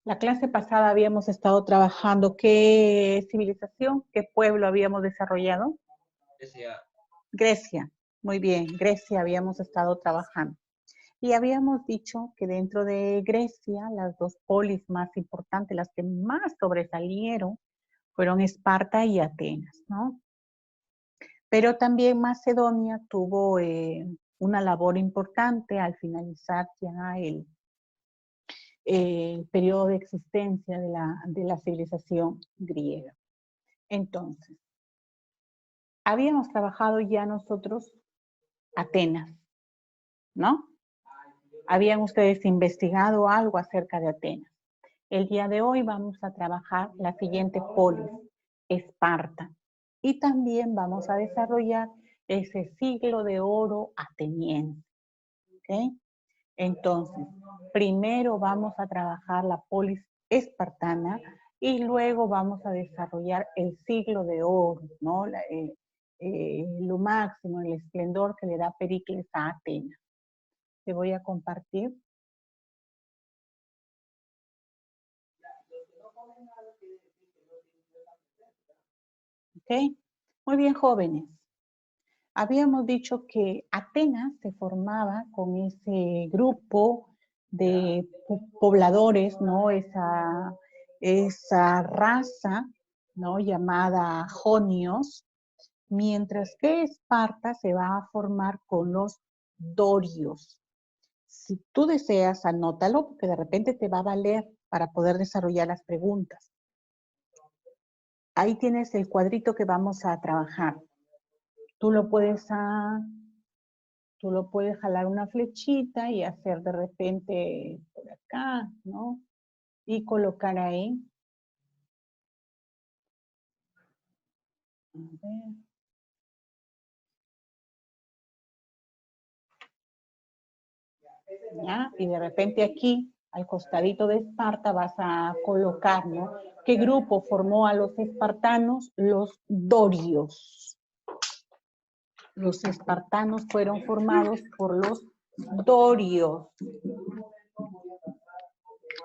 La clase pasada habíamos estado trabajando qué civilización, qué pueblo habíamos desarrollado. Grecia. Muy bien, Grecia habíamos estado trabajando. Y habíamos dicho que dentro de Grecia, las dos polis más importantes, las que más sobresalieron, fueron Esparta y Atenas, ¿no? Pero también Macedonia tuvo una labor importante al finalizar ya el periodo de existencia de la civilización griega. Entonces, habíamos trabajado ya nosotros Atenas, ¿no? ¿Habían ustedes investigado algo acerca de Atenas? El día de hoy vamos a trabajar la siguiente polis, Esparta. Y también vamos a desarrollar ese siglo de oro ateniense. ¿Ok? Entonces, primero vamos a trabajar la polis espartana y luego vamos a desarrollar el siglo de oro, ¿no? Lo máximo, el esplendor que le da Pericles a Atenas. Te voy a compartir. ¿Ok? Muy bien, jóvenes. Habíamos dicho que Atenas se formaba con ese grupo de pobladores, ¿no? Esa raza, ¿no? Llamada jonios, mientras que Esparta se va a formar con los dorios. Si tú deseas, anótalo, porque de repente te va a valer para poder desarrollar las preguntas. Ahí tienes el cuadrito que vamos a trabajar. Tú lo puedes jalar una flechita y hacer de repente por acá, ¿no? Y colocar ahí. A ver. ¿Ya? Y de repente aquí, al costadito de Esparta, vas a colocar, ¿no? ¿Qué grupo formó a los espartanos? Los dorios. Los espartanos fueron formados por los dorios.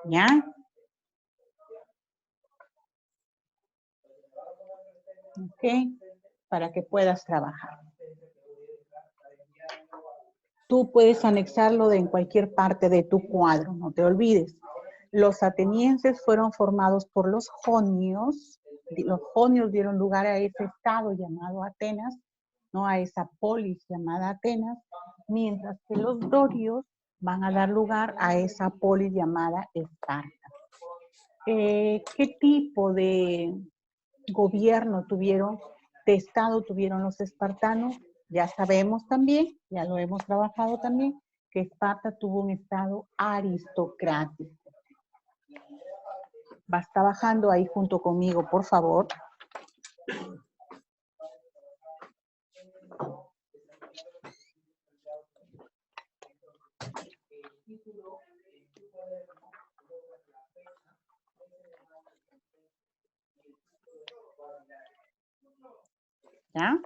¿Ya? Ok, para que puedas trabajar. Tú puedes anexarlo en cualquier parte de tu cuadro, no te olvides. Los atenienses fueron formados por los jonios. Los jonios dieron lugar a ese estado llamado Atenas, ¿no? A esa polis llamada Atenas, mientras que los dorios van a dar lugar a esa polis llamada Esparta. ¿Qué tipo de gobierno tuvieron, de estado tuvieron los espartanos? Ya sabemos también, ya lo hemos trabajado también, que Esparta tuvo un estado aristocrático. Vas trabajando ahí junto conmigo, por favor. ¿Ya?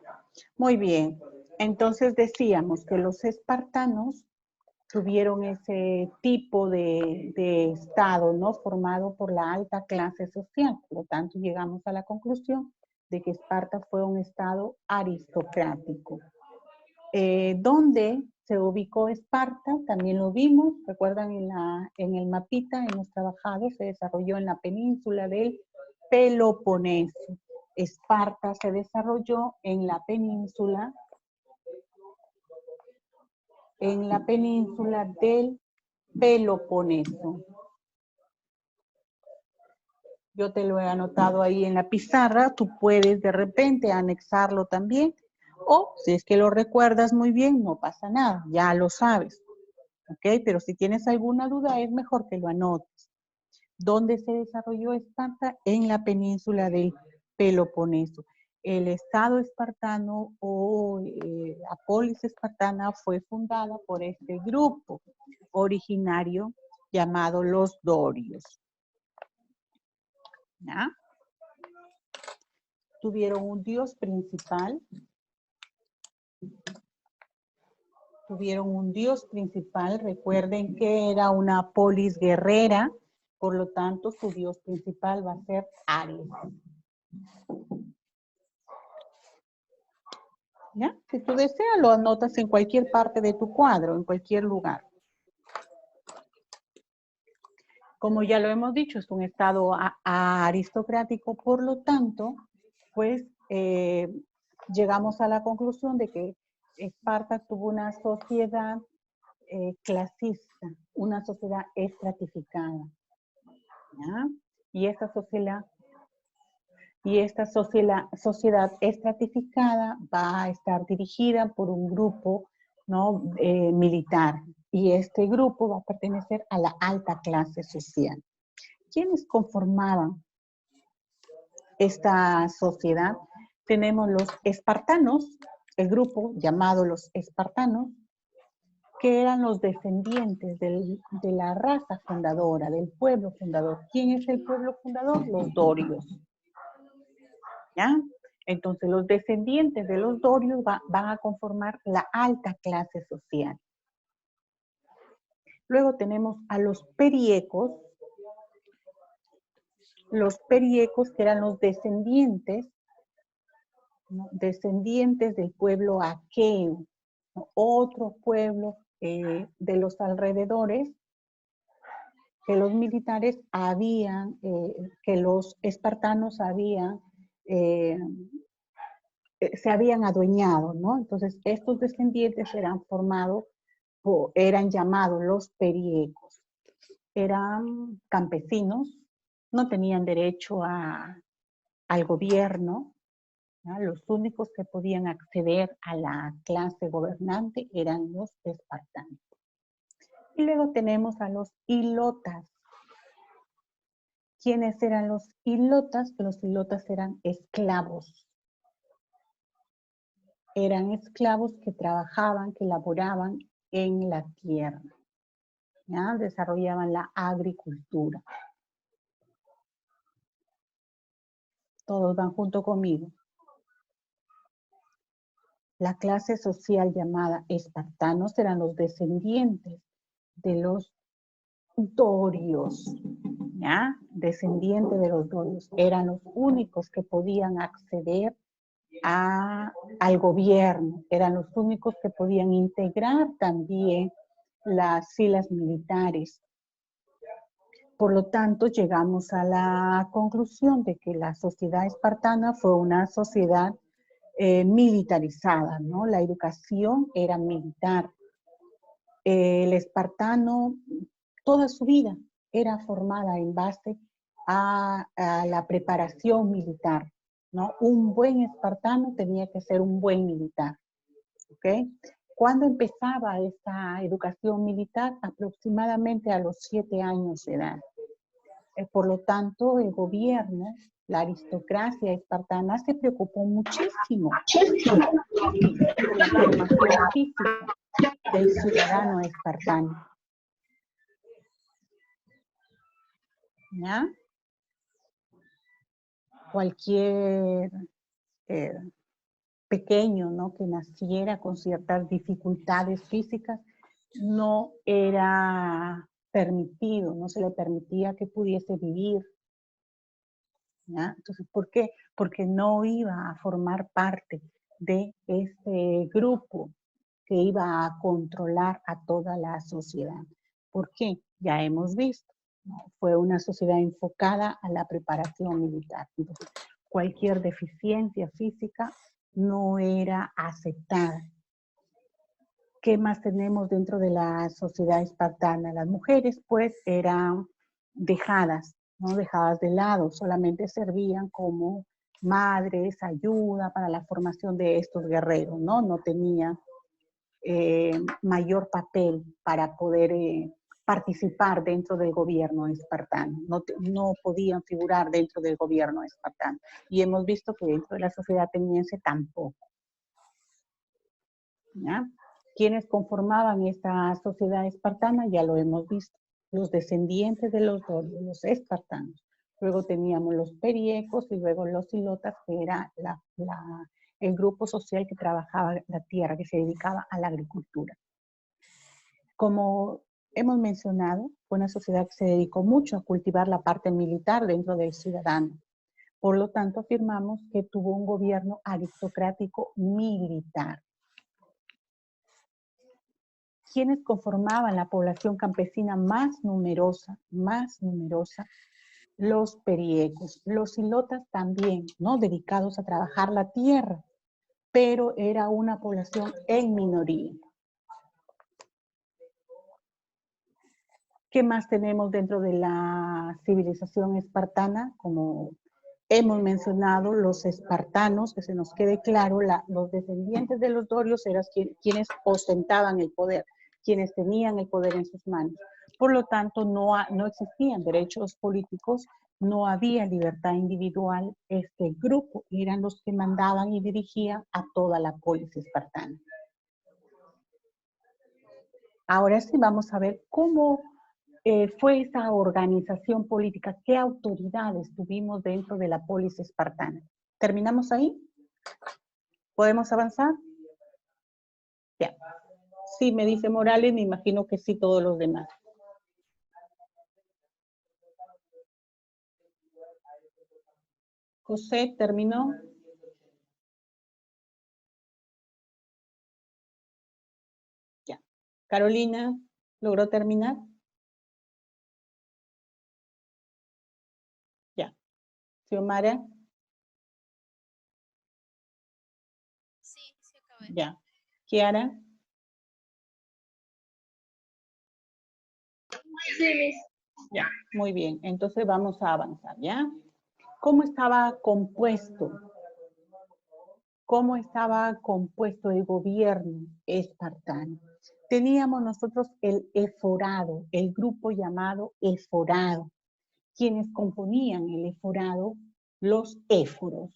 Muy bien. Entonces decíamos que los espartanos tuvieron ese tipo de estado, ¿no? Formado por la alta clase social. Por lo tanto, llegamos a la conclusión de que Esparta fue un estado aristocrático. ¿Dónde se ubicó Esparta? También lo vimos, recuerdan en el mapita, hemos trabajado, se desarrolló en la península del Peloponeso. Esparta se desarrolló en la península del Peloponeso. Yo te lo he anotado ahí en la pizarra, tú puedes de repente anexarlo también, o si es que lo recuerdas muy bien, no pasa nada, ya lo sabes, ¿ok? Pero si tienes alguna duda, es mejor que lo anotes. ¿Dónde se desarrolló Esparta? En la península del Peloponeso. El estado espartano o la polis espartana fue fundada por este grupo originario llamado los dorios. ¿Ya? Tuvieron un dios principal. Recuerden que era una polis guerrera, Por lo tanto, su dios principal va a ser Aries. ¿Ya? Si tú deseas, lo anotas en cualquier parte de tu cuadro, en cualquier lugar. Como ya lo hemos dicho, es un estado aristocrático, por lo tanto, pues llegamos a la conclusión de que Esparta tuvo una sociedad clasista, una sociedad estratificada. ¿Ya? Y esta sociedad estratificada va a estar dirigida por un grupo, ¿no? Militar. Y este grupo va a pertenecer a la alta clase social. ¿Quiénes conformaban esta sociedad? Tenemos los espartanos, el grupo llamado los espartanos, que eran los descendientes de la raza fundadora, del pueblo fundador. ¿Quién es el pueblo fundador? Los dorios. ¿Ya? Entonces, los descendientes de los dorios van a conformar la alta clase social. Luego tenemos a los periecos. Los periecos, que eran los descendientes, ¿no? Descendientes del pueblo aqueo, ¿no? Otro pueblo de los alrededores, que los militares habían, que los espartanos se habían adueñado, ¿no? Entonces, estos descendientes eran llamados los periecos. Eran campesinos, no tenían derecho al gobierno, ¿no? Los únicos que podían acceder a la clase gobernante eran los espartanos. Y luego tenemos a los hilotas. ¿Quiénes eran los hilotas? Los hilotas eran esclavos. Eran esclavos que trabajaban, que laboraban en la tierra. ¿Ya? Desarrollaban la agricultura. Todos van junto conmigo. La clase social llamada espartanos eran los descendientes de los dorios, ¿ya? Descendientes de los dorios. Eran los únicos que podían acceder al gobierno. Eran los únicos que podían integrar también las filas militares. Por lo tanto, llegamos a la conclusión de que la sociedad espartana fue una sociedad militarizada, ¿no? La educación era militar. El espartano, toda su vida era formada en base a la preparación militar, ¿no? Un buen espartano tenía que ser un buen militar, ¿ok? ¿Cuándo empezaba esta educación militar? Aproximadamente a los 7 años de edad. Por lo tanto, el gobierno, la aristocracia espartana se preocupó muchísimo de la formación física del ciudadano espartano. ¿Ya? Cualquier pequeño, ¿no? Que naciera con ciertas dificultades físicas no era permitido, no se le permitía que pudiese vivir. ¿Ya? Entonces, ¿por qué? Porque no iba a formar parte de este grupo que iba a controlar a toda la sociedad. ¿Por qué? Ya hemos visto, ¿no? Fue una sociedad enfocada a la preparación militar. Entonces, cualquier deficiencia física no era aceptada. ¿Qué más tenemos dentro de la sociedad espartana? Las mujeres, pues, eran dejadas, ¿no? Dejadas de lado, solamente servían como madres, ayuda para la formación de estos guerreros, ¿no? No tenían mayor papel para poder participar dentro del gobierno espartano. No podían figurar dentro del gobierno espartano. Y hemos visto que dentro de la sociedad ateniense tampoco. ¿Ya? ¿Quiénes conformaban esta sociedad espartana? Ya lo hemos visto. Los descendientes de los dorios, los espartanos. Luego teníamos los periecos y luego los hilotas, que era el grupo social que trabajaba la tierra, que se dedicaba a la agricultura. Como hemos mencionado, fue una sociedad que se dedicó mucho a cultivar la parte militar dentro del ciudadano. Por lo tanto, afirmamos que tuvo un gobierno aristocrático militar. ¿Quiénes conformaban la población campesina más numerosa? Los periecos, los ilotas también, ¿no? Dedicados a trabajar la tierra, pero era una población en minoría. ¿Qué más tenemos dentro de la civilización espartana? Como hemos mencionado, los espartanos, que se nos quede claro, los descendientes de los dorios eran quienes ostentaban el poder, quienes tenían el poder en sus manos. Por lo tanto, no existían derechos políticos, no había libertad individual. Este grupo eran los que mandaban y dirigían a toda la polis espartana. Ahora sí vamos a ver cómo fue esa organización política, qué autoridades tuvimos dentro de la polis espartana. ¿Terminamos ahí? ¿Podemos avanzar? Ya. Sí, me dice Morales, me imagino que sí todos los demás. José, ¿terminó? Ya. Carolina, ¿logró terminar? Ya. Xiomara. Sí, sí acabé. Ya. Kiara. Sí, Miss. Ya, muy bien. Entonces vamos a avanzar, ¿ya? ¿Cómo estaba compuesto? ¿Cómo estaba compuesto el gobierno espartano? Teníamos nosotros el eforado, el grupo llamado eforado. Quienes componían el eforado, los éforos.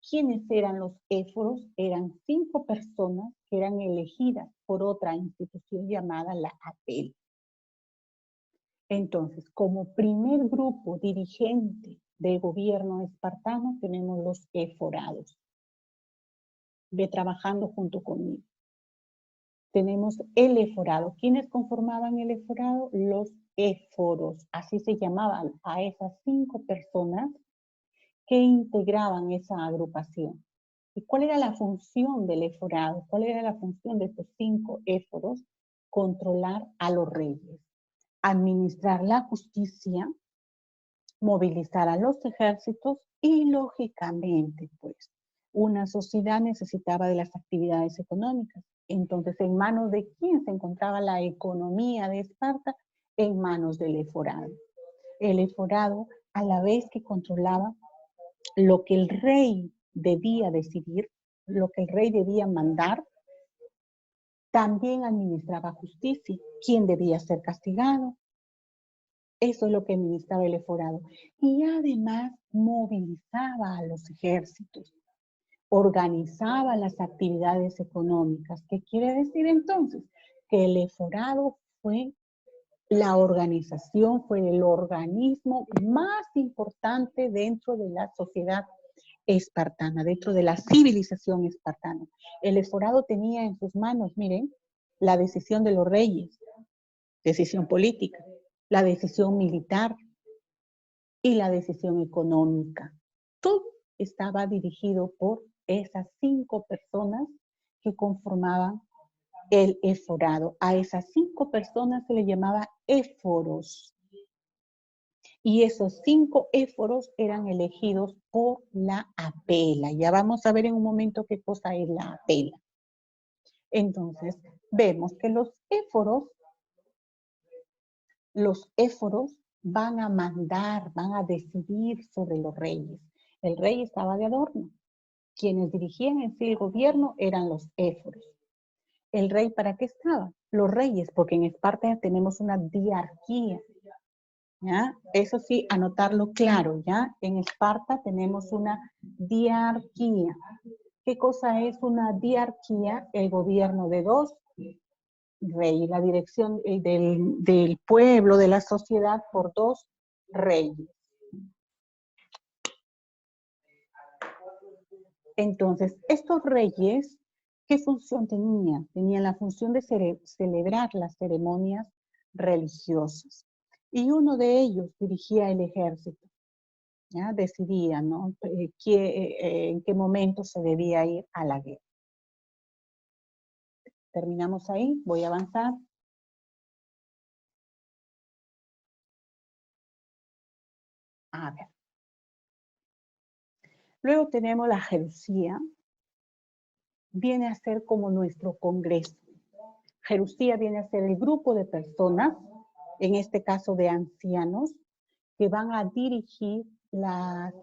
¿Quiénes eran los éforos? Eran 5 personas que eran elegidas por otra institución llamada la APEL. Entonces, como primer grupo dirigente del gobierno espartano, tenemos los eforados. Ve trabajando junto conmigo. Tenemos el eforado. ¿Quiénes conformaban el eforado? Los éforos. Así se llamaban a esas 5 personas que integraban esa agrupación. ¿Y cuál era la función del eforado? ¿Cuál era la función de estos 5 éforos? Controlar a los reyes, administrar la justicia, movilizar a los ejércitos y, lógicamente, pues, una sociedad necesitaba de las actividades económicas. Entonces, ¿en manos de quién se encontraba la economía de Esparta? En manos del eforado. El eforado, a la vez que controlaba lo que el rey debía decidir, lo que el rey debía mandar, también administraba justicia. ¿Quién debía ser castigado? Eso es lo que administraba el eforado. Y además movilizaba a los ejércitos, organizaba las actividades económicas. ¿Qué quiere decir entonces? Que el eforado fue la organización, fue el organismo más importante dentro de la sociedad espartana, dentro de la civilización espartana. El eforado tenía en sus manos, miren, la decisión de los reyes, decisión política, la decisión militar y la decisión económica. Todo estaba dirigido por esas 5 personas que conformaban el eforado. A esas 5 personas se le llamaba éforos. Y esos 5 éforos eran elegidos por la apela. Ya vamos a ver en un momento qué cosa es la apela. Entonces, vemos que los éforos van a mandar, van a decidir sobre los reyes. El rey estaba de adorno. Quienes dirigían en sí el gobierno eran los éforos. ¿El rey para qué estaba? Los reyes, porque en Esparta tenemos una diarquía. ¿Ya? Eso sí, anotarlo claro, ¿ya? En Esparta tenemos una diarquía. ¿Qué cosa es una diarquía? El gobierno de 2 reyes, la dirección del pueblo, de la sociedad por 2 reyes. Entonces, estos reyes, ¿qué función tenían? Tenían la función de celebrar las ceremonias religiosos. Y uno de ellos dirigía el ejército. ¿Ya? Decidía, ¿no? En qué momento se debía ir a la guerra. Terminamos ahí, voy a avanzar. A ver. Luego tenemos la Jerusía. Viene a ser como nuestro congreso. Jerusía viene a ser el grupo de personas, en este caso de ancianos, que van a dirigir las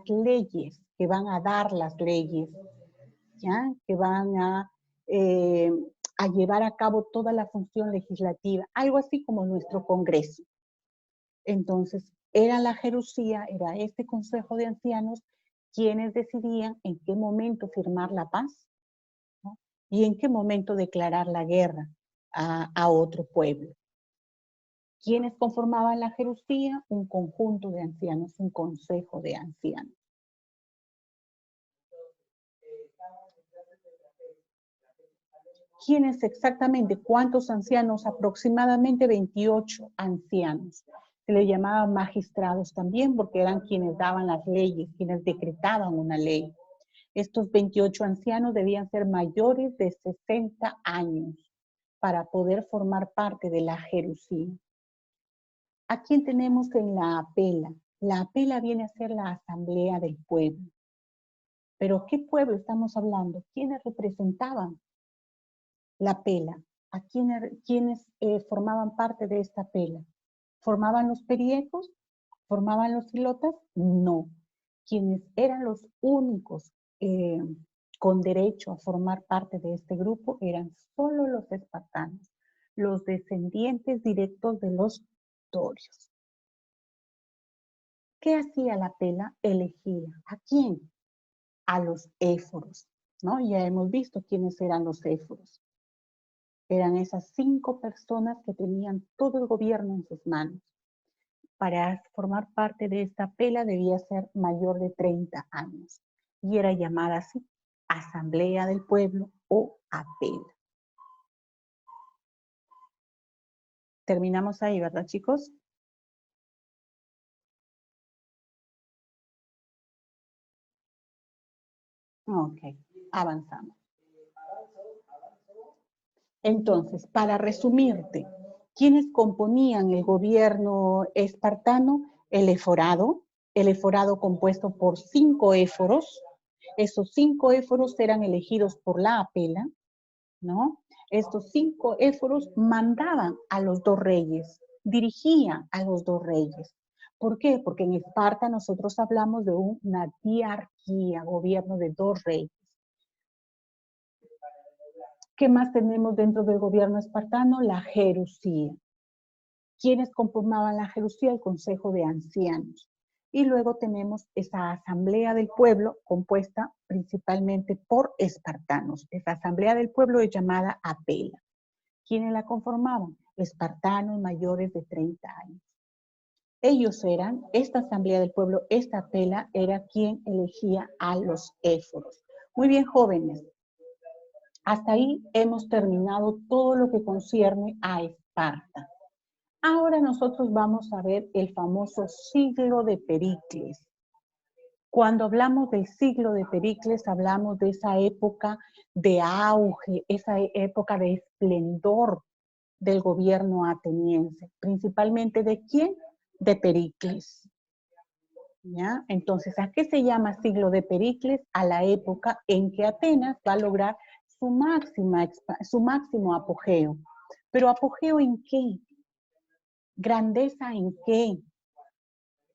leyes, que van a dar las leyes, ¿ya? Que van a llevar a cabo toda la función legislativa, algo así como nuestro Congreso. Entonces, era la Jerusía, era este consejo de ancianos quienes decidían en qué momento firmar la paz, ¿no? Y en qué momento declarar la guerra a otro pueblo. ¿Quiénes conformaban la Jerusía? Un conjunto de ancianos, un consejo de ancianos. ¿Quiénes exactamente? ¿Cuántos ancianos? Aproximadamente 28 ancianos. Se les llamaba magistrados también porque eran quienes daban las leyes, quienes decretaban una ley. Estos 28 ancianos debían ser mayores de 60 años para poder formar parte de la Jerusía. ¿A quién tenemos en la apela? La apela viene a ser la asamblea del pueblo. ¿Pero qué pueblo estamos hablando? ¿Quiénes representaban la pela? ¿A quiénes formaban parte de esta pela? ¿Formaban los periecos? ¿Formaban los ilotas? No. Quienes eran los únicos con derecho a formar parte de este grupo eran solo los espartanos, los descendientes directos de los dorios. ¿Qué hacía la pela? Elegía. ¿A quién? A los éforos, ¿no? Ya hemos visto quiénes eran los éforos. Eran esas 5 personas que tenían todo el gobierno en sus manos. Para formar parte de esta pela debía ser mayor de 30 años y era llamada así, Asamblea del Pueblo o apela. Terminamos ahí, ¿verdad, chicos? Ok, avanzamos. Entonces, para resumirte, ¿quiénes componían el gobierno espartano? El eforado compuesto por 5 éforos. Esos 5 éforos eran elegidos por la apela, ¿no? Estos 5 éforos mandaban a los 2 reyes, dirigían a los 2 reyes. ¿Por qué? Porque en Esparta nosotros hablamos de una diarquía, gobierno de 2 reyes. ¿Qué más tenemos dentro del gobierno espartano? La Jerusía. ¿Quiénes conformaban la Jerusía? El Consejo de Ancianos. Y luego tenemos esa asamblea del pueblo compuesta principalmente por espartanos. Esa asamblea del pueblo es llamada apela. ¿Quiénes la conformaban? Espartanos mayores de 30 años. Ellos eran, esta asamblea del pueblo, esta apela, era quien elegía a los éforos. Muy bien, jóvenes. Hasta ahí hemos terminado todo lo que concierne a Esparta. Ahora nosotros vamos a ver el famoso siglo de Pericles. Cuando hablamos del siglo de Pericles, hablamos de esa época de auge, esa época de esplendor del gobierno ateniense. ¿Principalmente de quién? De Pericles. ¿Ya? Entonces, ¿a qué se llama siglo de Pericles? A la época en que Atenas va a lograr su máximo apogeo. ¿Pero apogeo en qué? ¿Grandeza en qué?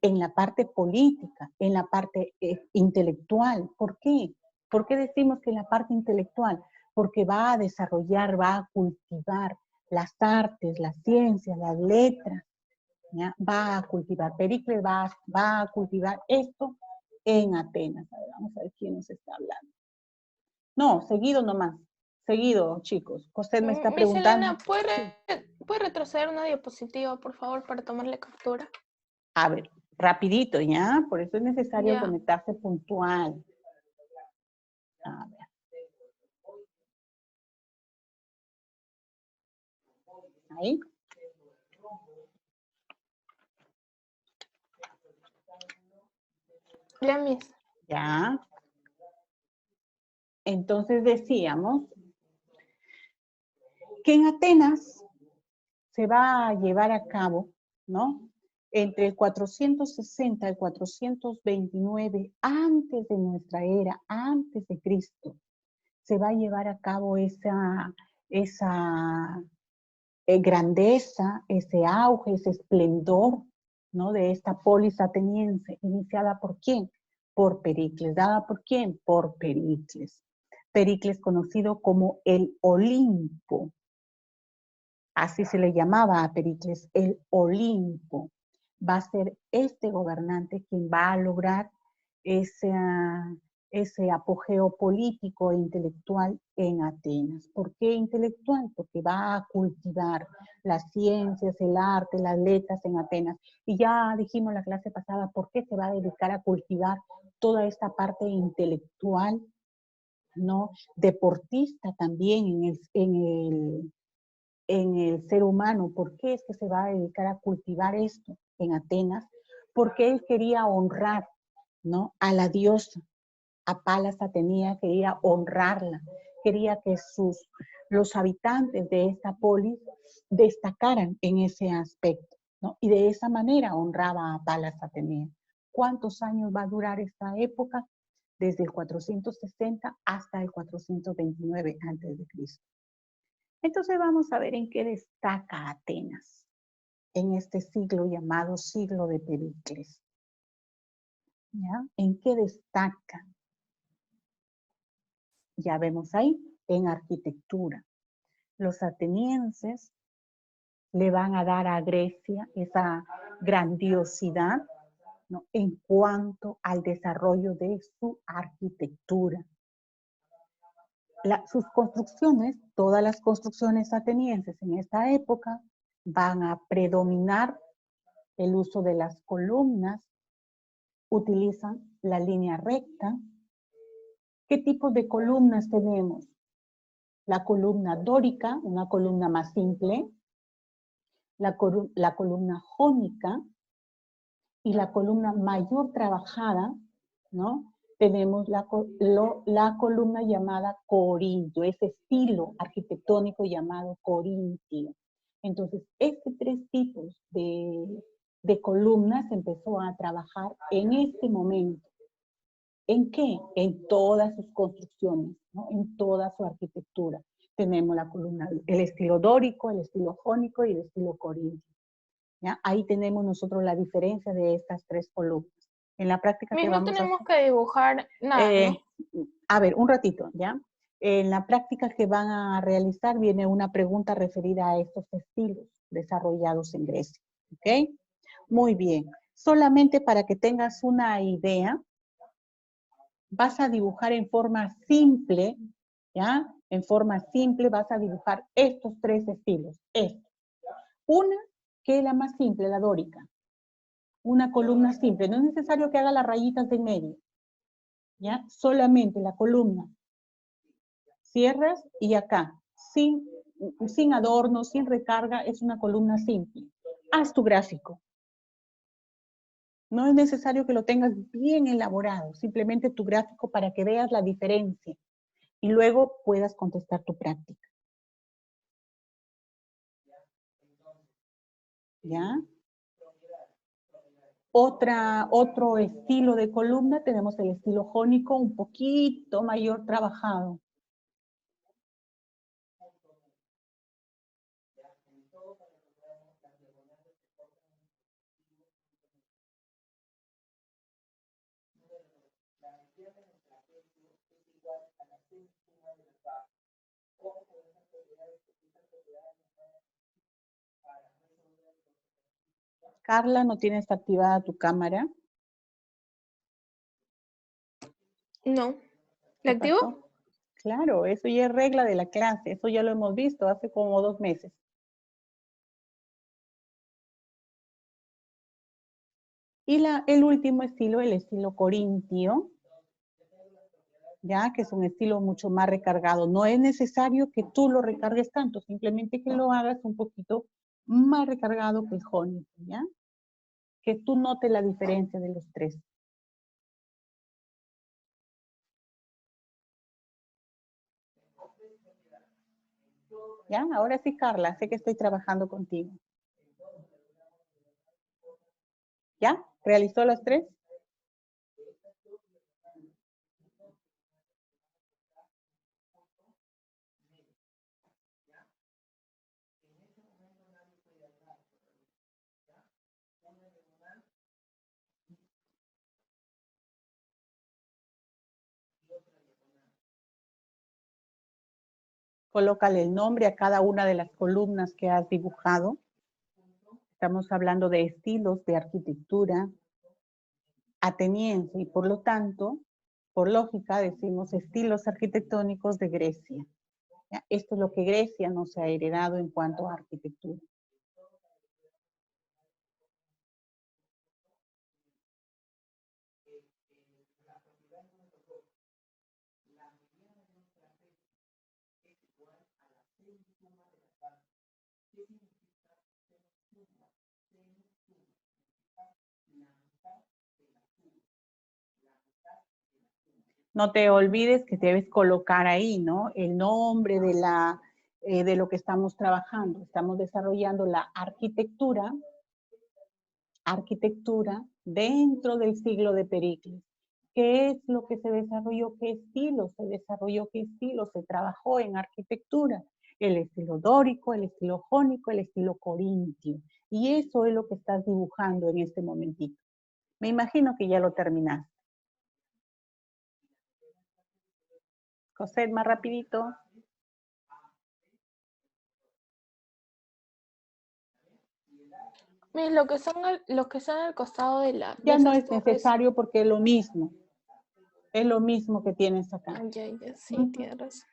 En la parte política, en la parte intelectual. ¿Por qué? ¿Por qué decimos que en la parte intelectual? Porque va a desarrollar, va a cultivar las artes, las ciencias, las letras, ¿ya? Va a cultivar. Pericles va a cultivar esto en Atenas. A ver, vamos a ver quién nos está hablando. No, seguido nomás. Seguido, chicos. Usted me está preguntando. Miss Elena, ¿puede retroceder una diapositiva, por favor, para tomarle captura? A ver, rapidito, ¿ya? Por eso es necesario Ya. conectarse puntual. A ver. Ahí. La misma. ¿Ya? Entonces decíamos que en Atenas se va a llevar a cabo, ¿no? Entre el 460 y el 429 antes de nuestra era, antes de Cristo, se va a llevar a cabo esa grandeza, ese auge, ese esplendor, ¿no? De esta polis ateniense, iniciada por ¿quién? Por Pericles. ¿Dada por quién? Por Pericles. Pericles conocido como el Olimpo. Así se le llamaba a Pericles, el Olimpo. Va a ser este gobernante quien va a lograr ese apogeo político e intelectual en Atenas. ¿Por qué intelectual? Porque va a cultivar las ciencias, el arte, las letras en Atenas. Y ya dijimos la clase pasada por qué se va a dedicar a cultivar toda esta parte intelectual, ¿no? Deportista también en el ser humano. ¿Por qué es que se va a dedicar a cultivar esto en Atenas? Porque él quería honrar, ¿no? A la diosa, a Palas Atenea, quería honrarla, quería que los habitantes de esta polis destacaran en ese aspecto, ¿no? Y de esa manera honraba a Palas Atenea. ¿Cuántos años va a durar esta época? Desde el 460 hasta el 429 a.C. Entonces vamos a ver en qué destaca Atenas en este siglo llamado siglo de Pericles. ¿Ya? ¿En qué destaca? Ya vemos ahí, en arquitectura. Los atenienses le van a dar a Grecia esa grandiosidad, ¿no? En cuanto al desarrollo de su arquitectura. Sus construcciones, todas las construcciones atenienses en esta época van a predominar el uso de las columnas, utilizan la línea recta. ¿Qué tipos de columnas tenemos? La columna dórica, una columna más simple, la columna jónica y la columna mayor trabajada, ¿no? Tenemos la columna llamada corintio, ese estilo arquitectónico llamado corintio. Entonces, este tres tipos de columnas empezó a trabajar en este momento. ¿En qué? En todas sus construcciones, ¿no? En toda su arquitectura. Tenemos la columna, el estilo dórico, el estilo jónico y el estilo corintio. ¿Ya? Ahí tenemos nosotros la diferencia de estas tres columnas. En la práctica que No vamos a tenemos hacer, que dibujar nada, ¿no? a ver, un ratito, ¿ya? En la práctica que van a realizar viene una pregunta referida a estos estilos desarrollados en Grecia, ¿ok? Muy bien. Solamente para que tengas una idea, vas a dibujar en forma simple, ¿ya? En forma simple vas a dibujar estos tres estilos. Una, que es la más simple, la dórica. Una columna simple. No es necesario que haga las rayitas de en medio, ¿ya? Solamente la columna. Cierras y acá, sin adorno, sin recarga, es una columna simple. Haz tu gráfico. No es necesario que lo tengas bien elaborado, simplemente tu gráfico para que veas la diferencia y luego puedas contestar tu práctica. ¿Ya? Otro estilo de columna, tenemos el estilo jónico, un poquito mayor trabajado. Carla, ¿no tienes activada tu cámara? No. ¿Qué ¿La activo? pasó? Claro, eso ya es regla de la clase, eso ya lo hemos visto hace como 2 meses. Y el último estilo, el estilo corintio, ya que es un estilo mucho más recargado. No es necesario que tú lo recargues tanto, simplemente que lo hagas un poquito más recargado que el jónico, ¿ya? Que tú notes la diferencia de los tres. ¿Ya? Ahora sí, Carla, sé que estoy trabajando contigo. ¿Ya? ¿Realizó las 3? Colócale el nombre a cada una de las columnas que has dibujado. Estamos hablando de estilos de arquitectura ateniense y por lo tanto, por lógica, decimos estilos arquitectónicos de Grecia. ¿Ya? Esto es lo que Grecia nos ha heredado en cuanto a arquitectura. No te olvides que debes colocar ahí, ¿no? El nombre de lo que estamos trabajando. Estamos desarrollando la arquitectura dentro del siglo de Pericles. ¿Qué es lo que se desarrolló? ¿Qué estilo se desarrolló? ¿Qué estilo se trabajó en arquitectura? El estilo dórico, el estilo jónico, el estilo corintio. Y eso es lo que estás dibujando en este momentito. Me imagino que ya lo terminaste. José, más rapidito. Miren, lo que son al costado de la... de Ya no esas es torres. necesario porque es lo mismo. Es lo mismo que tienes acá. Ah, ya, sí, tienes razón.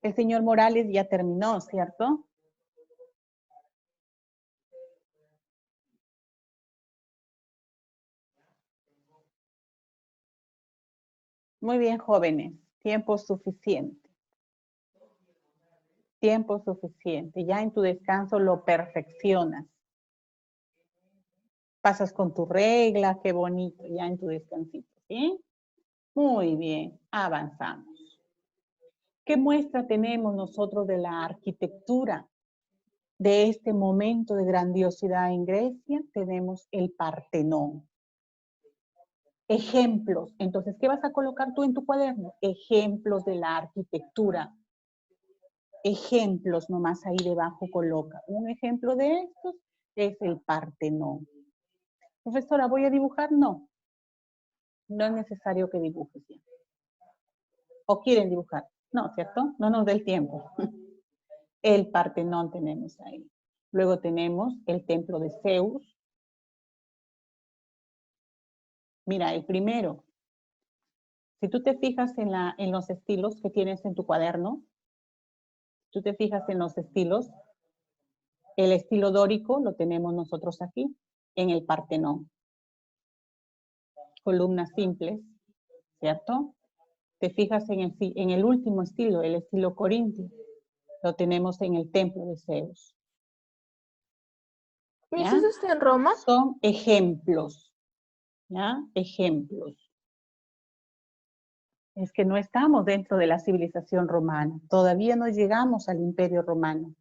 El señor Morales ya terminó, ¿cierto? Muy bien, jóvenes. Tiempo suficiente. Tiempo suficiente. Ya en tu descanso lo perfeccionas. Pasas con tu regla, qué bonito, ya en tu descansito, ¿sí? Muy bien, avanzamos. ¿Qué muestra tenemos nosotros de la arquitectura de este momento de grandiosidad en Grecia? Tenemos el Partenón. Ejemplos. Entonces, ¿qué vas a colocar tú en tu cuaderno? Ejemplos de la arquitectura. Ejemplos, nomás ahí debajo coloca. Un ejemplo de estos es el Partenón. Profesora, ¿voy a dibujar? No. No es necesario que dibujes ya. ¿O quieren dibujar? No, ¿cierto? No nos da el tiempo. El Partenón tenemos ahí. Luego tenemos el templo de Zeus. Mira, el primero. Si tú te fijas en los estilos que tienes en tu cuaderno, tú te fijas en los estilos, el estilo dórico lo tenemos nosotros aquí, en el Partenón. Columnas simples, ¿cierto? Te fijas en el último estilo, el estilo corintio, lo tenemos en el templo de Zeus. ¿Y eso está en Roma? Son ejemplos, ¿ya? Ejemplos. Es que no estamos dentro de la civilización romana, todavía no llegamos al imperio romano.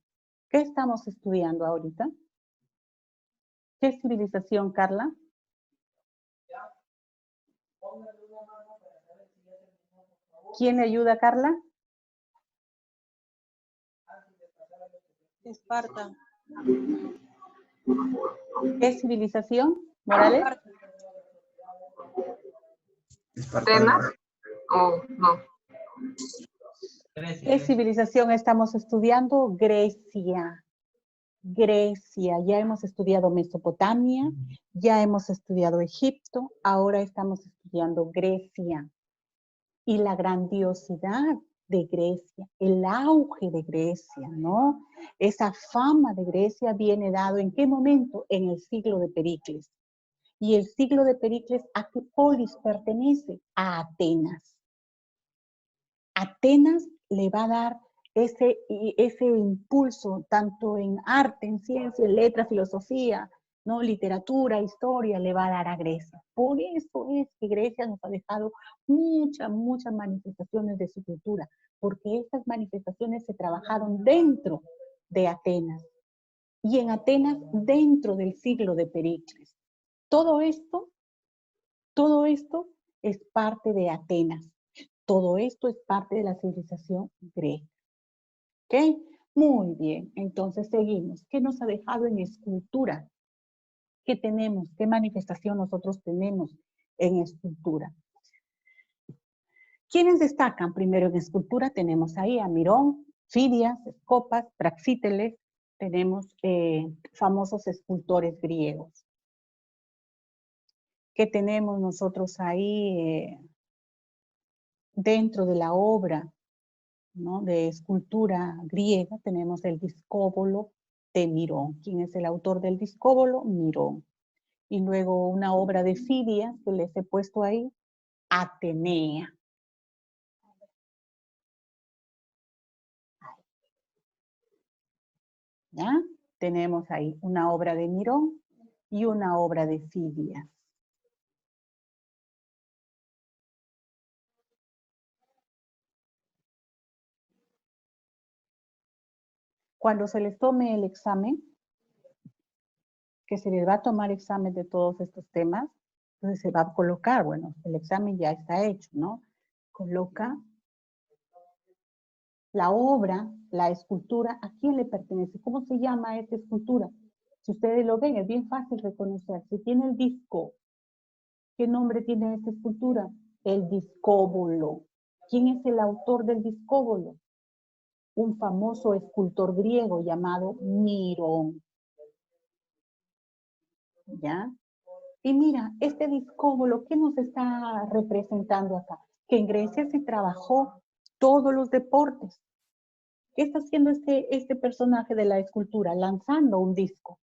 ¿Qué estamos estudiando ahorita? ¿Qué civilización, Carla? ¿Quién le ayuda a Carla? Esparta. ¿Qué civilización, Morales? ¿Atenas? ¿O no? ¿Qué civilización estamos estudiando? Grecia. Grecia. Ya hemos estudiado Mesopotamia, ya hemos estudiado Egipto, ahora estamos estudiando Grecia. Y la grandiosidad de Grecia, el auge de Grecia, ¿no? Esa fama de Grecia viene dado ¿en qué momento? En el siglo de Pericles. Y el siglo de Pericles, ¿a qué polis pertenece? A Atenas. Atenas le va a dar ese impulso tanto en arte, en ciencia, en letra, filosofía, ¿no? Literatura, historia le va a dar a Grecia. Por eso es que Grecia nos ha dejado muchas manifestaciones de su cultura, porque estas manifestaciones se trabajaron dentro de Atenas, y en Atenas dentro del siglo de Pericles. Todo esto es parte de Atenas. Todo esto es parte de la civilización griega. ¿Ok? Muy bien, entonces seguimos. ¿Qué nos ha dejado en escultura? ¿Qué tenemos? ¿Qué manifestación nosotros tenemos en escultura? ¿Quiénes destacan primero en escultura? Tenemos ahí a Mirón, Fidias, Escopas, Praxíteles, tenemos famosos escultores griegos. ¿Qué tenemos nosotros ahí dentro de la obra, ¿no?, de escultura griega? Tenemos el Discóbolo de Mirón. ¿Quién es el autor del Discóbolo? Mirón. Y luego una obra de Fidias que les he puesto ahí, Atenea. ¿Ya? Tenemos ahí una obra de Mirón y una obra de Fidias. Cuando se les tome el examen, que se les va a tomar examen de todos estos temas, entonces se va a colocar, bueno, el examen ya está hecho, ¿no? Coloca la obra, la escultura, ¿a quién le pertenece? ¿Cómo se llama esta escultura? Si ustedes lo ven, es bien fácil reconocer. Si tiene el disco, ¿qué nombre tiene esta escultura? El Discóbolo. ¿Quién es el autor del Discóbolo? Un famoso escultor griego llamado Mirón. ¿Ya? Y mira, este Discóbolo, ¿qué nos está representando acá? Que en Grecia se trabajó todos los deportes. ¿Qué está haciendo este personaje de la escultura? Lanzando un disco,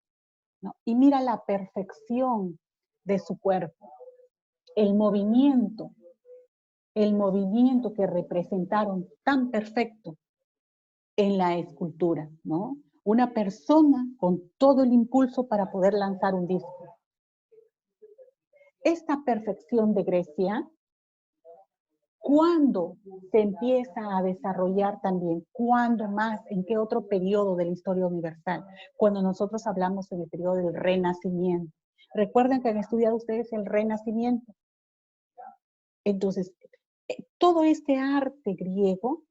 ¿no? Y mira la perfección de su cuerpo, el movimiento que representaron tan perfecto en la escultura, ¿no? Una persona con todo el impulso para poder lanzar un disco. Esta perfección de Grecia, ¿cuándo se empieza a desarrollar también? ¿Cuándo más? ¿En qué otro periodo de la historia universal? Cuando nosotros hablamos en el periodo del Renacimiento. Recuerden que han estudiado ustedes el Renacimiento. Entonces, todo este arte griego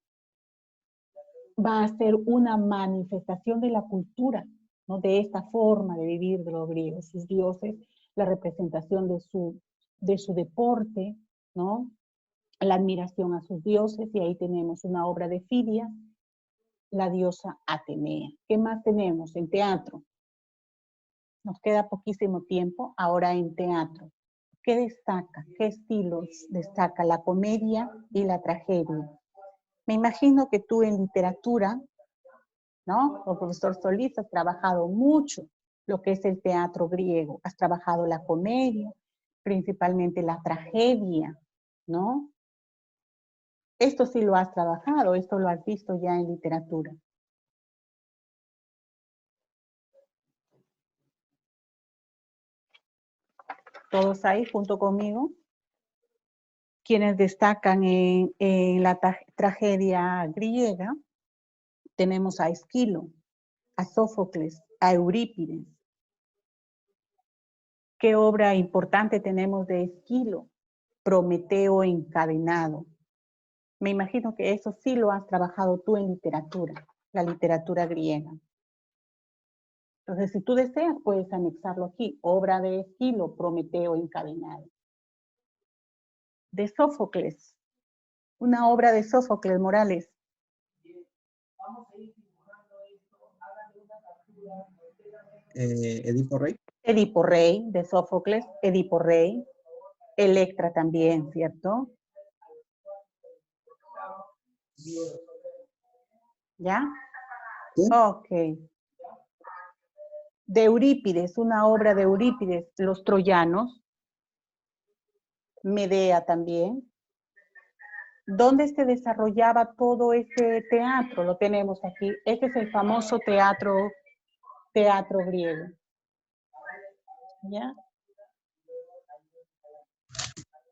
va a ser una manifestación de la cultura, ¿no? De esta forma de vivir de los griegos, sus dioses, la representación de su deporte, ¿no? La admiración a sus dioses, y ahí tenemos una obra de Fidias, la diosa Atenea. ¿Qué más tenemos en teatro? Nos queda poquísimo tiempo ahora en teatro. ¿Qué destaca? ¿Qué estilos destaca? La comedia y la tragedia. Me imagino que tú en literatura, ¿no? El profesor Solís, has trabajado mucho lo que es el teatro griego. Has trabajado la comedia, principalmente la tragedia, ¿no? Esto sí lo has trabajado, esto lo has visto ya en literatura. Todos ahí junto conmigo. Quienes destacan en la tragedia griega, tenemos a Esquilo, a Sófocles, a Eurípides. ¿Qué obra importante tenemos de Esquilo? Prometeo encadenado. Me imagino que eso sí lo has trabajado tú en literatura, la literatura griega. Entonces, si tú deseas, puedes anexarlo aquí. Obra de Esquilo, Prometeo encadenado. De Sófocles, una obra de Sófocles, Morales. Edipo Rey. Edipo Rey, de Sófocles, Edipo Rey. Electra también, ¿cierto? ¿Ya? ¿Sí? Ok. De Eurípides, una obra de Eurípides, Los Troyanos. Medea también. ¿Dónde se desarrollaba todo ese teatro? Lo tenemos aquí. Este es el famoso teatro griego. ¿Ya?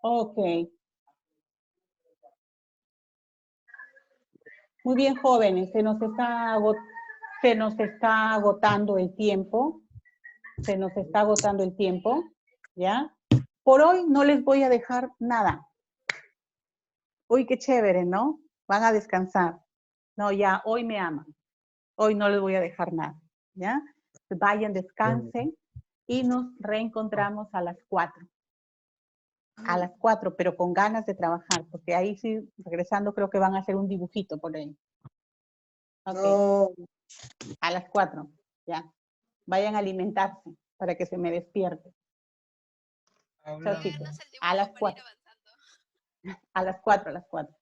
Ok. Muy bien, jóvenes, se nos está agotando el tiempo. Se nos está agotando el tiempo, ¿ya? Por hoy no les voy a dejar nada. Uy, qué chévere, ¿no? Van a descansar. No, ya, hoy me aman. Hoy no les voy a dejar nada, ¿ya? Vayan, descansen y nos reencontramos a las 4. A las 4, pero con ganas de trabajar, porque ahí sí, regresando, creo que van a hacer un dibujito por ahí. Ok. No. A las 4, ya. Vayan a alimentarse para que se me despierte. Chao, chicos. A las 4. A las 4, a las 4.